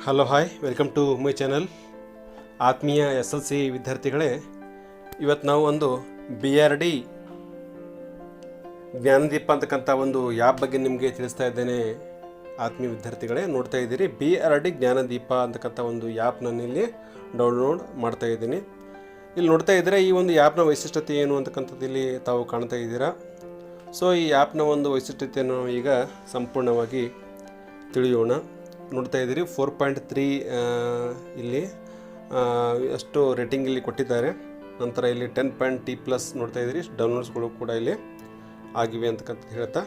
Hello hi welcome to my channel. ಆತ್ಮೀಯ SLC ವಿದ್ಯಾರ್ಥಿಗಳೇ, ಇವತ್ತು ನಾವು ಒಂದು BRD ಜ್ಞಾನದೀಪ ಅಂತಕ್ಕಂಥ ಒಂದು ಆ್ಯಪ್ ಬಗ್ಗೆ ನಿಮಗೆ ತಿಳಿಸ್ತಾ ಇದ್ದೇನೆ. ಆತ್ಮೀಯ ವಿದ್ಯಾರ್ಥಿಗಳೇ, ನೋಡ್ತಾ ಇದ್ದೀರಿ BRD ಜ್ಞಾನದೀಪ ಅಂತಕ್ಕಂಥ ಒಂದು ಆ್ಯಪ್ ನಾನು ಇಲ್ಲಿ ಡೌನ್ಲೋಡ್ ಮಾಡ್ತಾ ಇದ್ದೀನಿ. ಇಲ್ಲಿ ನೋಡ್ತಾ ಇದ್ದರೆ ಈ ಒಂದು ಆ್ಯಪ್ನ ವೈಶಿಷ್ಟ್ಯತೆ ಏನು ಅಂತಕ್ಕಂಥದ್ದು ಇಲ್ಲಿ ತಾವು ಕಾಣ್ತಾ ಇದ್ದೀರಾ. ಸೊ ಈ ಆ್ಯಪ್ನ ಒಂದು ವೈಶಿಷ್ಟ್ಯತೆಯನ್ನು ಈಗ ಸಂಪೂರ್ಣವಾಗಿ ತಿಳಿಯೋಣ. ನೋಡ್ತಾ ಇದ್ದೀರಿ 4.3 ಇಲ್ಲಿ ಅಷ್ಟು ರೇಟಿಂಗ್ ಇಲ್ಲಿ ಕೊಟ್ಟಿದ್ದಾರೆ. ನಂತರ ಇಲ್ಲಿ 10.T+ ನೋಡ್ತಾ ಇದ್ದೀರಿ, ಡೌನ್ಲೋಡ್ಸ್ಗಳು ಕೂಡ ಇಲ್ಲಿ ಆಗಿವೆ ಅಂತಕ್ಕಂಥದ್ದು ಹೇಳ್ತಾ.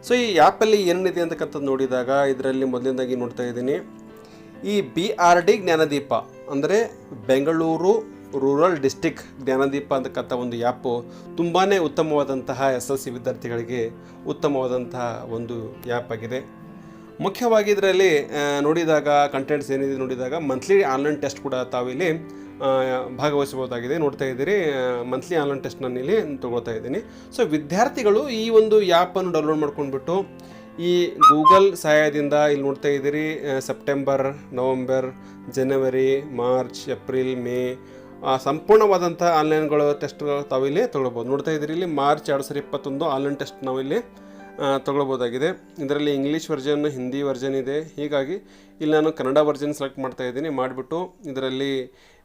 ಸೊ ಈ ಆ್ಯಪಲ್ಲಿ ಏನಿದೆ ಅಂತಕ್ಕಂಥದ್ದು ನೋಡಿದಾಗ ಇದರಲ್ಲಿ ಮೊದಲನೇದಾಗಿ ನೋಡ್ತಾ ಇದ್ದೀನಿ ಈ BRD ಜ್ಞಾನದೀಪ ಅಂದರೆ ಬೆಂಗಳೂರು ರೂರಲ್ ಡಿಸ್ಟಿಕ್ ಜ್ಞಾನದೀಪ ಅಂತಕ್ಕಂಥ ಒಂದು ಆ್ಯಪು ತುಂಬಾ ಉತ್ತಮವಾದಂತಹ SLC ವಿದ್ಯಾರ್ಥಿಗಳಿಗೆ ಉತ್ತಮವಾದಂತಹ ಒಂದು ಆ್ಯಪ್ ಆಗಿದೆ. ಮುಖ್ಯವಾಗಿ ಇದರಲ್ಲಿ ನೋಡಿದಾಗ ಕಂಟೆಂಟ್ಸ್ ಏನಿದೆ ನೋಡಿದಾಗ ಮಂತ್ಲಿ ಆನ್ಲೈನ್ ಟೆಸ್ಟ್ ಕೂಡ ತಾವಿಲ್ಲಿ ಭಾಗವಹಿಸಬಹುದಾಗಿದೆ. ನೋಡ್ತಾ ಇದ್ದೀರಿ ಮಂತ್ಲಿ ಆನ್ಲೈನ್ ಟೆಸ್ಟ್ ನಾನು ಇಲ್ಲಿ ತೊಗೊಳ್ತಾ ಇದ್ದೀನಿ. ಸೊ ವಿದ್ಯಾರ್ಥಿಗಳು ಈ ಒಂದು ಆ್ಯಪನ್ನು ಡೌನ್ಲೋಡ್ ಮಾಡ್ಕೊಂಡ್ಬಿಟ್ಟು ಈ ಗೂಗಲ್ ಸಹಾಯದಿಂದ ಇಲ್ಲಿ ನೋಡ್ತಾ ಇದ್ದೀರಿ ಸೆಪ್ಟೆಂಬರ್, ನವಂಬರ್, ಜನವರಿ, ಮಾರ್ಚ್, ಏಪ್ರಿಲ್, ಮೇ ಸಂಪೂರ್ಣವಾದಂಥ ಆನ್ಲೈನ್ಗಳು ಟೆಸ್ಟ್ಗಳು ತಾವಿಲ್ಲಿ ತೊಗೊಳ್ಬೋದು. ನೋಡ್ತಾ ಇದ್ದೀರಿ ಇಲ್ಲಿ ಮಾರ್ಚ್ 2021 ಆನ್ಲೈನ್ ಟೆಸ್ಟ್ ನಾವಿಲ್ಲಿ ತೊಗೊಳ್ಬೋದಾಗಿದೆ. ಇದರಲ್ಲಿ ಇಂಗ್ಲೀಷ್ ವರ್ಜನ್, ಹಿಂದಿ ವರ್ಜನ್ ಇದೆ. ಹೀಗಾಗಿ ಇಲ್ಲಿ ನಾನು ಕನ್ನಡ ವರ್ಜನ್ ಸೆಲೆಕ್ಟ್ ಮಾಡ್ತಾ ಇದ್ದೀನಿ. ಮಾಡಿಬಿಟ್ಟು ಇದರಲ್ಲಿ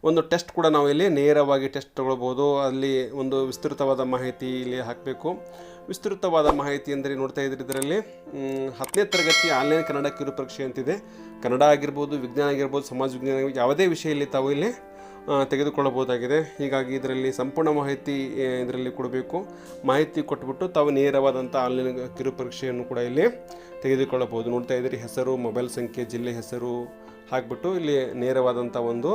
ಒಂದು ಟೆಸ್ಟ್ ಕೂಡ ನಾವು ಇಲ್ಲಿ ನೇರವಾಗಿ ಟೆಸ್ಟ್ ತೊಗೊಳ್ಬೋದು. ಅಲ್ಲಿ ಒಂದು ವಿಸ್ತೃತವಾದ ಮಾಹಿತಿ ಇಲ್ಲಿ ಹಾಕಬೇಕು. ವಿಸ್ತೃತವಾದ ಮಾಹಿತಿ ಅಂದರೆ ನೋಡ್ತಾ ಇದ್ದೀರಿ ಇದರಲ್ಲಿ 10ನೇ ತರಗತಿ ಆನ್ಲೈನ್ ಕನ್ನಡ ಕಿರು ಪರೀಕ್ಷೆ ಅಂತಿದೆ. ಕನ್ನಡ ಆಗಿರ್ಬೋದು, ವಿಜ್ಞಾನ ಆಗಿರ್ಬೋದು, ಸಮಾಜ ವಿಜ್ಞಾನ ಯಾವುದೇ ವಿಷಯ ಇಲ್ಲಿ ತಾವು ಇಲ್ಲಿ ತೆಗೆದುಕೊಳ್ಳಬಹುದಾಗಿದೆ. ಹೀಗಾಗಿ ಇದರಲ್ಲಿ ಸಂಪೂರ್ಣ ಮಾಹಿತಿ ಇದರಲ್ಲಿ ಕೊಡಬೇಕು. ಮಾಹಿತಿ ಕೊಟ್ಬಿಟ್ಟು ತಾವು ನೇರವಾದಂಥ ಆನ್ಲೈನ್ ಕಿರು ಪರೀಕ್ಷೆಯನ್ನು ಕೂಡ ಇಲ್ಲಿ ತೆಗೆದುಕೊಳ್ಳಬಹುದು. ನೋಡ್ತಾ ಇದ್ದೀರಿ ಹೆಸರು, ಮೊಬೈಲ್ ಸಂಖ್ಯೆ, ಜಿಲ್ಲೆ ಹೆಸರು ಹಾಕಿಬಿಟ್ಟು ಇಲ್ಲಿ ನೇರವಾದಂಥ ಒಂದು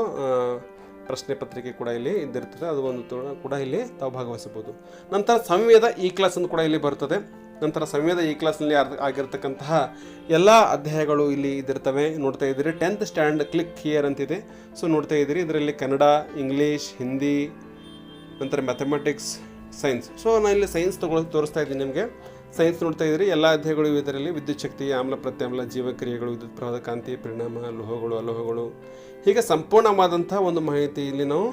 ಪ್ರಶ್ನೆ ಪತ್ರಿಕೆ ಕೂಡ ಇಲ್ಲಿ ಇದ್ದಿರ್ತದೆ. ಅದು ಒಂದು ಕೂಡ ಇಲ್ಲಿ ತಾವು ಭಾಗವಹಿಸಬಹುದು. ನಂತರ ಸಂವೇದ E-ಕ್ಲಾಸ್ ಅಂತ ಕೂಡ ಇಲ್ಲಿ ಬರ್ತದೆ. ನಂತರ ಸಂವೇದ E-ಕ್ಲಾಸ್ನಲ್ಲಿ ಆಗಿರ್ತಕ್ಕಂತಹ ಎಲ್ಲ ಅಧ್ಯಾಯಗಳು ಇಲ್ಲಿ ಇದ್ದಿರ್ತವೆ. ನೋಡ್ತಾ ಇದ್ದೀರಿ 10th ಸ್ಟ್ಯಾಂಡರ್ಡ್ ಕ್ಲಿಕ್ ಹಿಯರ್ ಅಂತಿದೆ. ಸೊ ನೋಡ್ತಾ ಇದ್ದೀರಿ ಇದರಲ್ಲಿ ಕನ್ನಡ, ಇಂಗ್ಲೀಷ್, ಹಿಂದಿ, ನಂತರ ಮ್ಯಾಥಮೆಟಿಕ್ಸ್, ಸೈನ್ಸ್. ಸೊ ನಾನು ಇಲ್ಲಿ ಸೈನ್ಸ್ ತೋರಿಸ್ತಾ ಇದ್ದೀನಿ ನಿಮಗೆ. ಸೈನ್ಸ್ ನೋಡ್ತಾ ಇದ್ದೀರಿ ಎಲ್ಲ ಅಧ್ಯಾಯಗಳು ಇದರಲ್ಲಿ ವಿದ್ಯುತ್ ಶಕ್ತಿ, ಆಮ್ಲ ಪ್ರತ್ಯಾಮ್ಲ, ಜೀವಕ್ರಿಯೆಗಳು, ವಿದ್ಯುತ್ ಪ್ರವಾಹ, ಕಾಂತಿ ಪರಿಣಾಮ, ಲೋಹಗಳು, ಅಲೋಹಗಳು, ಹೀಗೆ ಸಂಪೂರ್ಣವಾದಂಥ ಒಂದು ಮಾಹಿತಿ ಇಲ್ಲಿ ನಾವು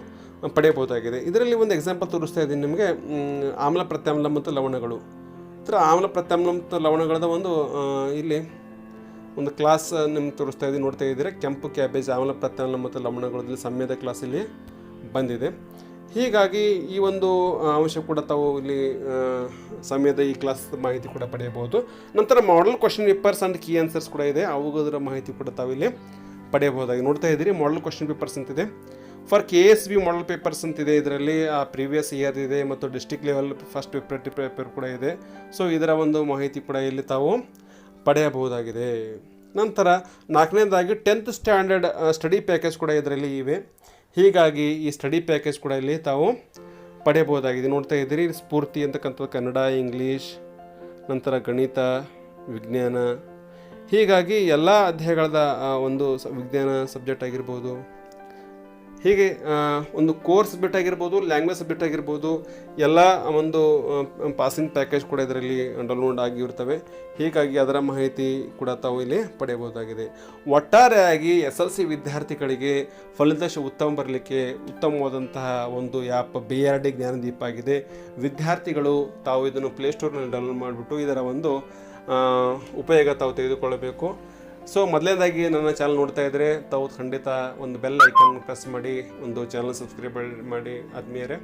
ಪಡೆಯಬಹುದಾಗಿದೆ. ಇದರಲ್ಲಿ ಒಂದು ಎಕ್ಸಾಂಪಲ್ ತೋರಿಸ್ತಾ ಇದ್ದೀನಿ ನಿಮಗೆ. ಆಮ್ಲ ಪ್ರತ್ಯಾಮ್ಲ ಮತ್ತು ಲವಣಗಳು. ಆಮ್ಲ ಪ್ರತ್ಯಾಮ್ಲ ಮತ್ತು ಲವಣಗಳದ ಒಂದು ಇಲ್ಲಿ ಒಂದು ಕ್ಲಾಸ್ ನಿಮ್ಗೆ ತೋರಿಸ್ತಾ ಇದ್ದೀನಿ. ನೋಡ್ತಾ ಇದ್ದೀರಾ ಕೆಂಪು ಕ್ಯಾಬೇಜ್, ಆಮ್ಲ ಪ್ರತ್ಯಾಮ್ಲ ಮತ್ತು ಲವಣಗಳಲ್ಲಿ ಸಂವೇದ ಕ್ಲಾಸ್ ಇಲ್ಲಿ ಬಂದಿದೆ. ಹೀಗಾಗಿ ಈ ಒಂದು ಅಂಶ ಕೂಡ ತಾವು ಇಲ್ಲಿ ಸಂವೇದ E-ಕ್ಲಾಸ್ ಮಾಹಿತಿ ಕೂಡ ಪಡೆಯಬಹುದು. ನಂತರ model question papers and key answers ಕೂಡ ಇದೆ. ಅವುಗಳ ಮಾಹಿತಿ ಕೂಡ ತಾವು ಇಲ್ಲಿ ಪಡೆಯಬಹುದಾಗಿ. ನೋಡ್ತಾ ಇದ್ದೀರಿ ಮಾಡೆಲ್ ಕ್ವಶನ್ ಪೇಪರ್ಸ್ ಅಂತಿದೆ. ಫಾರ್ KSB ಮಾಡೆಲ್ ಪೇಪರ್ಸ್ ಅಂತಿದೆ. ಇದರಲ್ಲಿ ಪ್ರೀವಿಯಸ್ ಇಯರ್ ಇದೆ ಮತ್ತು ಡಿಸ್ಟ್ರಿಕ್ಟ್ ಲೆವೆಲ್ ಫಸ್ಟ್ ಪೇಪರ್ ಕೂಡ ಇದೆ. ಸೊ ಇದರ ಒಂದು ಮಾಹಿತಿ ಕೂಡ ಇಲ್ಲಿ ತಾವು ಪಡೆಯಬಹುದಾಗಿದೆ. ನಂತರ 4ನೇದಾಗಿ 10th ಸ್ಟ್ಯಾಂಡರ್ಡ್ ಸ್ಟಡಿ ಪ್ಯಾಕೇಜ್ ಕೂಡ ಇದರಲ್ಲಿ ಇವೆ. ಹೀಗಾಗಿ ಈ ಸ್ಟಡಿ ಪ್ಯಾಕೇಜ್ ಕೂಡ ಇಲ್ಲಿ ತಾವು ಪಡೆಯಬಹುದಾಗಿದೆ. ನೋಡ್ತಾ ಇದ್ದೀರಿ ಸ್ಫೂರ್ತಿ ಅಂತಕ್ಕಂಥದ್ದು ಕನ್ನಡ, ಇಂಗ್ಲೀಷ್, ನಂತರ ಗಣಿತ, ವಿಜ್ಞಾನ, ಹೀಗಾಗಿ ಎಲ್ಲ ಅಧ್ಯಾಯಗಳದ ಒಂದು ವಿಜ್ಞಾನ ಸಬ್ಜೆಕ್ಟ್ ಆಗಿರ್ಬೋದು, ಹೀಗೆ ಒಂದು ಕೋರ್ಸ್ ಬಿಟ್ ಆಗಿರ್ಬೋದು, ಲ್ಯಾಂಗ್ವೇಜ್ ಸಬ್ಜೆಕ್ಟ್ ಆಗಿರ್ಬೋದು, ಎಲ್ಲ ಒಂದು ಪಾಸಿಂಗ್ ಪ್ಯಾಕೇಜ್ ಕೂಡ ಇದರಲ್ಲಿ ಡೌನ್ಲೋಡ್ ಆಗಿರ್ತವೆ. ಹೀಗಾಗಿ ಅದರ ಮಾಹಿತಿ ಕೂಡ ತಾವು ಇಲ್ಲಿ ಪಡೆಯಬಹುದಾಗಿದೆ. ಒಟ್ಟಾರೆಯಾಗಿ SLC ವಿದ್ಯಾರ್ಥಿಗಳಿಗೆ ಫಲಿತಾಂಶ ಉತ್ತಮ ಬರಲಿಕ್ಕೆ ಉತ್ತಮವಾದಂತಹ ಒಂದು ಆ್ಯಪ್ BRD ಜ್ಞಾನದೀಪ ಆಗಿದೆ. ವಿದ್ಯಾರ್ಥಿಗಳು ತಾವು ಇದನ್ನು ಪ್ಲೇಸ್ಟೋರ್ನಲ್ಲಿ ಡೌನ್ಲೋಡ್ ಮಾಡಿಬಿಟ್ಟು ಇದರ ಒಂದು ಉಪಯೋಗ ತಾವು ತೆಗೆದುಕೊಳ್ಳಬೇಕು. ಸೊ ಮೊದಲನೇದಾಗಿ ನನ್ನ ಚಾನಲ್ ನೋಡ್ತಾ ಇದ್ದರೆ ತಾವು ಖಂಡಿತ ಒಂದು ಬೆಲ್ ಐಕನ್ ಪ್ರೆಸ್ ಮಾಡಿ ಒಂದು ಚಾನಲ್ ಸಬ್ಸ್ಕ್ರೈಬ್ ಮಾಡಿ ಆದ್ಮೇಲೆ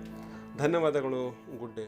ಧನ್ಯವಾದಗಳು. Good day.